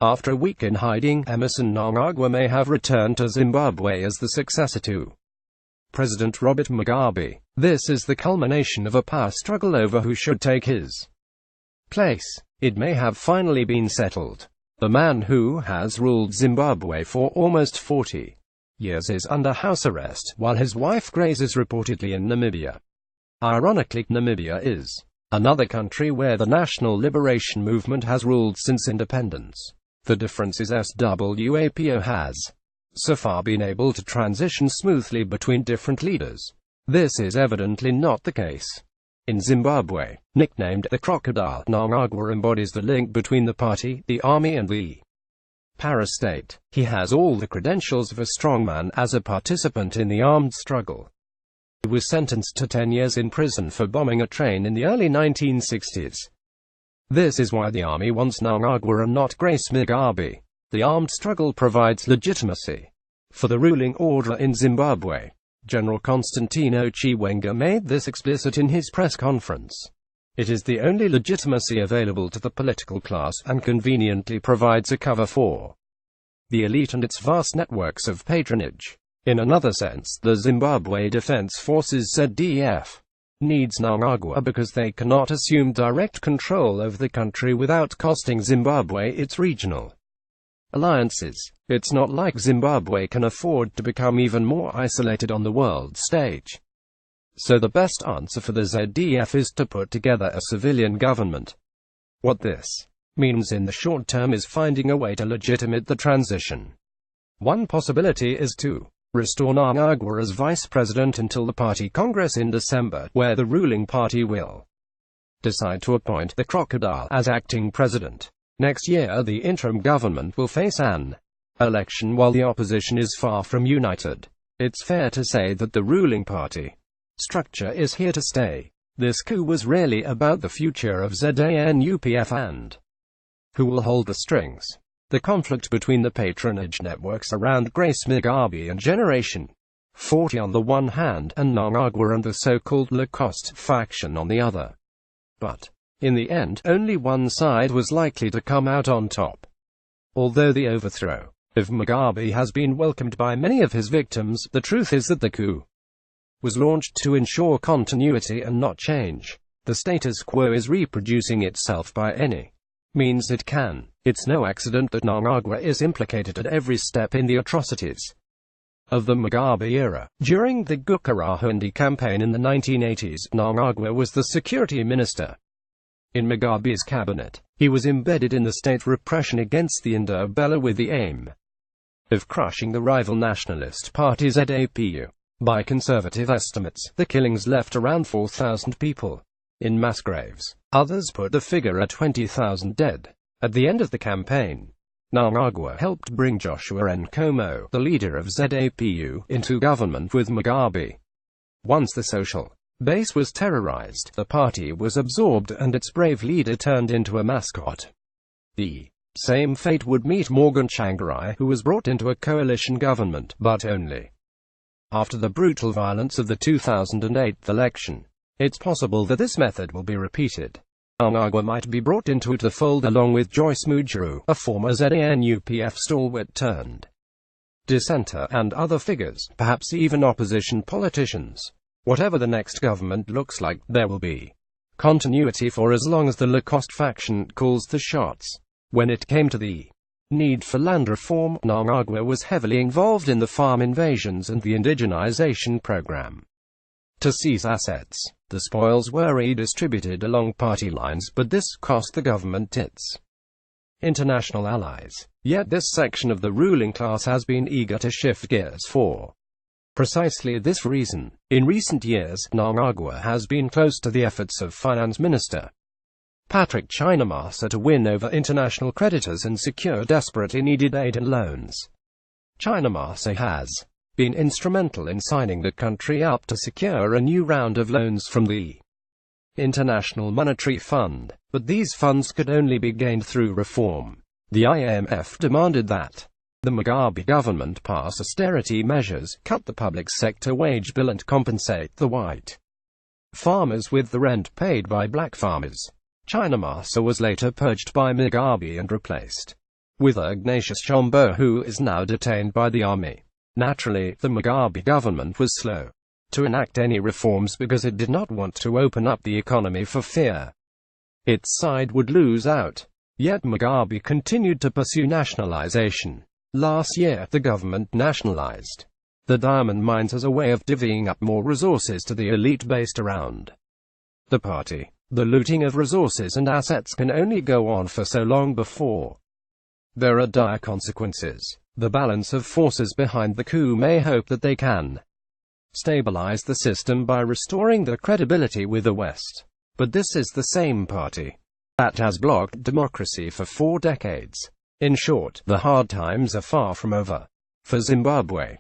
After a week in hiding, Emmerson Mnangagwa may have returned to Zimbabwe as the successor to President Robert Mugabe. This is the culmination of a power struggle over who should take his place. It may have finally been settled. The man who has ruled Zimbabwe for almost 40 years is under house arrest, while his wife grazes reportedly in Namibia. Ironically, Namibia is another country where the National Liberation Movement has ruled since independence. The difference is SWAPO has, so far, been able to transition smoothly between different leaders. This is evidently not the case in Zimbabwe. Nicknamed the crocodile, Mnangagwa embodies the link between the party, the army and the parastate. He has all the credentials of a strongman as a participant in the armed struggle. He was sentenced to 10 years in prison for bombing a train in the early 1960s. This is why the army wants Mnangagwa and not Grace Mugabe. The armed struggle provides legitimacy for the ruling order in Zimbabwe. General Constantino Chiwenga made this explicit in his press conference. It is the only legitimacy available to the political class and conveniently provides a cover for the elite and its vast networks of patronage. In another sense, the Zimbabwe Defense Forces ZDF needs Mnangagwa because they cannot assume direct control over the country without costing Zimbabwe its regional alliances. It's not like Zimbabwe can afford to become even more isolated on the world stage. So the best answer for the ZDF is to put together a civilian government. What this means in the short term is finding a way to legitimate the transition. One possibility is to restore Mnangagwa as vice president until the party congress in December, where the ruling party will decide to appoint the crocodile as acting president. Next year, the interim government will face an election while the opposition is far from united. It's fair to say that the ruling party structure is here to stay. This coup was really about the future of ZANU-PF and who will hold the strings. The conflict between the patronage networks around Grace Mugabe and Generation 40 on the one hand, and Mnangagwa and the so-called Lacoste faction on the other. But in the end, only one side was likely to come out on top. Although the overthrow of Mugabe has been welcomed by many of his victims, the truth is that the coup was launched to ensure continuity and not change. The status quo is reproducing itself by any means it can. It's no accident that Mnangagwa is implicated at every step in the atrocities of the Mugabe era. During the Gukurahundi campaign in the 1980s, Mnangagwa was the security minister in Mugabe's cabinet. He was embedded in the state repression against the Indabella with the aim of crushing the rival nationalist party ZAPU. By conservative estimates, the killings left around 4,000 people in mass graves. Others put the figure at 20,000 dead. At the end of the campaign, Mnangagwa helped bring Joshua Nkomo, the leader of ZAPU, into government with Mugabe. Once the social base was terrorized, the party was absorbed and its brave leader turned into a mascot. The same fate would meet Morgan Tsvangirai, who was brought into a coalition government, but only after the brutal violence of the 2008 election. It's possible that this method will be repeated. Mnangagwa might be brought into the fold along with Joyce Mujuru, a former ZANU-PF stalwart turned dissenter, and other figures, perhaps even opposition politicians. Whatever the next government looks like, there will be continuity for as long as the Lacoste faction calls the shots. When it came to the need for land reform, Mnangagwa was heavily involved in the farm invasions and the indigenization program to seize assets. The spoils were redistributed along party lines, but this cost the government its international allies. Yet this section of the ruling class has been eager to shift gears for precisely this reason. In recent years, Mnangagwa has been close to the efforts of Finance Minister Patrick Chinamasa to win over international creditors and secure desperately needed aid and loans. Chinamasa has been instrumental in signing the country up to secure a new round of loans from the International Monetary Fund, but these funds could only be gained through reform. The IMF demanded that the Mugabe government pass austerity measures, cut the public sector wage bill and compensate the white farmers with the rent paid by black farmers. Chinamasa was later purged by Mugabe and replaced with Ignatius Chombo, who is now detained by the army. Naturally, the Mugabe government was slow to enact any reforms because it did not want to open up the economy for fear its side would lose out. Yet Mugabe continued to pursue nationalization. Last year, the government nationalized the diamond mines as a way of divvying up more resources to the elite based around the party. The looting of resources and assets can only go on for so long before there are dire consequences. The balance of forces behind the coup may hope that they can stabilize the system by restoring the credibility with the West. But this is the same party that has blocked democracy for 4 decades. In short, the hard times are far from over for Zimbabwe.